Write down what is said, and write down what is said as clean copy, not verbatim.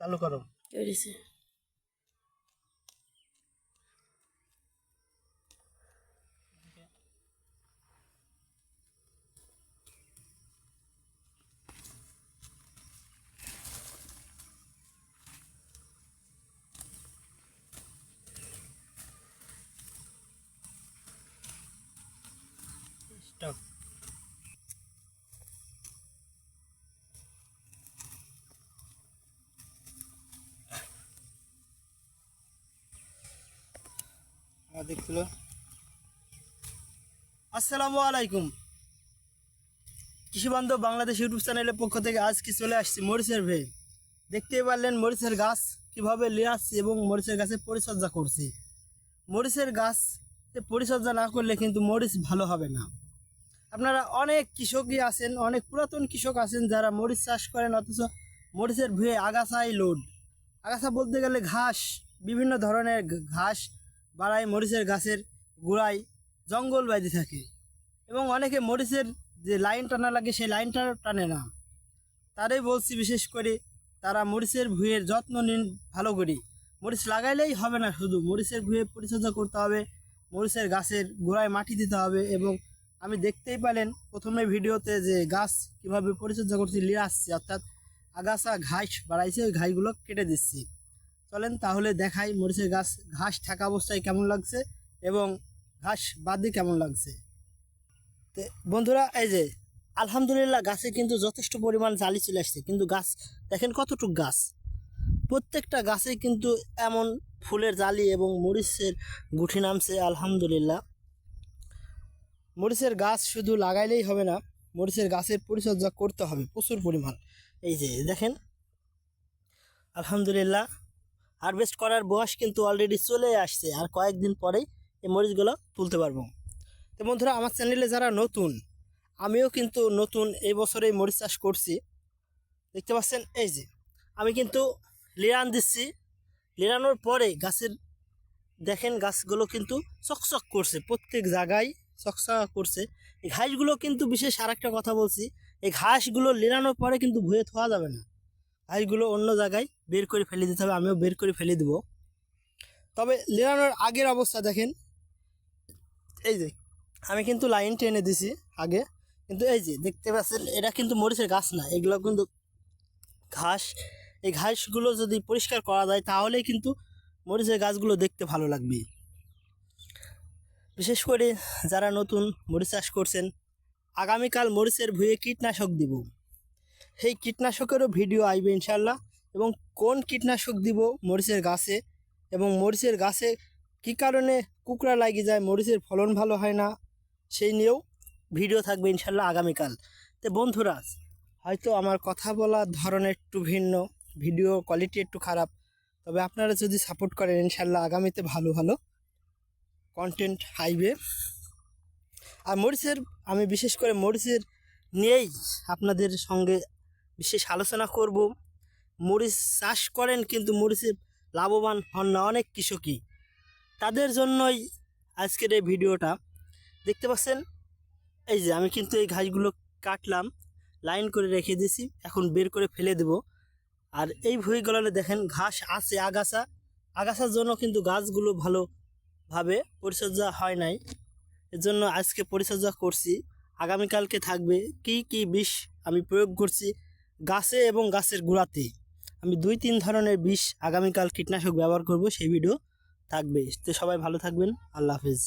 চালু করো। করেছে স্টপ। দেখছিল। আসসালামু আলাইকুম কৃষি বান্ধব বাংলাদেশ ইউটিউব চ্যানেলের পক্ষ থেকে আজকে চলে আসছি মরিচের ভে। দেখতেই পারলেন মরিচের গাছ কিভাবে নিয়ে আসছি এবং মরিচের গাছে পরিচর্যা করছি। মরিচের গাছ পরিচর্যা না করলে কিন্তু মরিচ ভালো হবে না। আপনারা অনেক কৃষকই আছেন, অনেক পুরাতন কৃষক আছেন যারা মরিচ চাষ করেন, অথচ মরিচের ভুঁয়ে আগাছাই লোড। আগাছা বলতে গেলে ঘাস, বিভিন্ন ধরনের ঘাস বাড়ায় মরিচের গাছের গোড়ায়, জঙ্গল বাইতে থাকে এবং অনেকে মরিচের যে লাইন টানা লাগে সেই লাইনটা টানে না। তারাই বলছি বিশেষ করে তারা মরিচের ভুঁইয়ের যত্ন নিন ভালো করে। মরিচ লাগাইলেই হবে না, শুধু মরিচের ভুঁয়ে পরিচর্যা করতে হবে, মরিচের গাছের গোড়ায় মাটি দিতে হবে। এবং আমি দেখতেই পেলেন প্রথমে ভিডিওতে যে গাছ কীভাবে পরিচর্যা করছি, নিয়ে আসছি, অর্থাৎ আগাছা ঘাস বাড়াইছে, ওই ঘাসগুলো কেটে দিচ্ছি। চলেন তাহলে দেখাই মরিচের গাছ ঘাস থাকা অবস্থায় কেমন লাগছে এবং ঘাস বাদ দিয়ে কেমন লাগছে। তো বন্ধুরা, এই যে আলহামদুলিল্লাহ গাছে কিন্তু যথেষ্ট পরিমাণ জালি চলে আসছে, কিন্তু গাছ দেখেন কতটুক গাছ, প্রত্যেকটা গাছে কিন্তু এমন ফুলের জালি এবং মরিচের গুঠি নামছে। আলহামদুলিল্লাহ, মরিচের গাছ শুধু লাগাইলেই হবে না, মরিচের গাছের পরিচর্যা করতে হবে প্রচুর পরিমাণ। এই যে দেখেন আলহামদুলিল্লাহ হারভেস্ট করার বয়স কিন্তু অলরেডি চলে আসছে, আর কয়েকদিন পরেই এই মরিচগুলো তুলতে পারবো। তো বন্ধুরা, আমার চ্যানেলে যারা নতুন, আমিও কিন্তু নতুন, এই বছরে মরিচ চাষ করছি। দেখতে পাচ্ছেন এই যে আমি কিন্তু লিরান দিচ্ছি, লিরানোর পরে গাছের দেখেন গাছগুলো কিন্তু চকচক করছে, প্রত্যেক জায়গায় চকচক করছে। এই ঘাসগুলো কিন্তু বিশেষ আর একটা কথা বলছি, এই ঘাসগুলো লিরানোর পরে কিন্তু ভুঁয়ে থোয়া যাবে না, ঘাসগুলো অন্য জায়গায় বের করে ফেলে দিতে হবে। আমিও বের করে ফেলে দেবো। তবে লিরানোর আগের অবস্থা দেখেন, এই যে আমি কিন্তু লাইন টেনে দিছি আগে, কিন্তু এই যে দেখতে পাচ্ছেন এটা কিন্তু মরিচের গাছ না, এগুলো কিন্তু ঘাস। এই ঘাসগুলো যদি পরিষ্কার করা যায় তাহলেই কিন্তু মরিচের গাছগুলো দেখতে ভালো লাগবে। বিশেষ করে যারা নতুন মরিচ চাষ করছেন, আগামীকাল মরিচের ভুঁয়ে কীটনাশক দিব, সেই কীটনাশকেরও ভিডিও আসবে ইনশাল্লাহ, এবং কোন কীটনাশক দিব মরিচের গাছে, এবং মরিচের গাছে কী কারণে কুকড়া লাগে যায়, মরিচের ফলন ভালো হয় না, সেই নিয়েও ভিডিও থাকবে ইনশাল্লাহ আগামীকাল। তো বন্ধুরা, হয়তো আমার কথা বলার ধরনের একটু ভিন্ন, ভিডিও কোয়ালিটি একটু খারাপ, তবে আপনারা যদি সাপোর্ট করেন ইনশাল্লাহ আগামীতে ভালো ভালো কন্টেন্ট আইবে। আর মরিচের আমি বিশেষ করে মরিচের নিয়েই আপনাদের সঙ্গে বিশেষ আলোচনা করব। মরিচ চাষ করেন কিন্তু মরিচের লাভবান হন না অনেক কৃষকই, তাদের জন্যই আজকের এই ভিডিওটা। দেখতে পাচ্ছেন এই যে আমি কিন্তু এই ঘাসগুলো কাটলাম, লাইন করে রেখে দিয়েছি, এখন বের করে ফেলে দেব। আর এই ভুঁইগুলোতে দেখেন ঘাস আছে, আগাছা, আগাছার জন্য কিন্তু গাছগুলো ভালোভাবে পরিচর্যা হয় নাই, এর জন্য আজকে পরিচর্যা করছি। আগামীকালকে থাকবে কি কি বিষ আমি প্রয়োগ করছি গাছে এবং গাছের গোড়াতে। আমি 2-3 ধরনের বিষ আগামীকাল কীটনাশক ব্যবহার করব, সেই ভিডিও থাকবে। তো সবাই ভালো থাকবেন, আল্লাহ হাফেজ।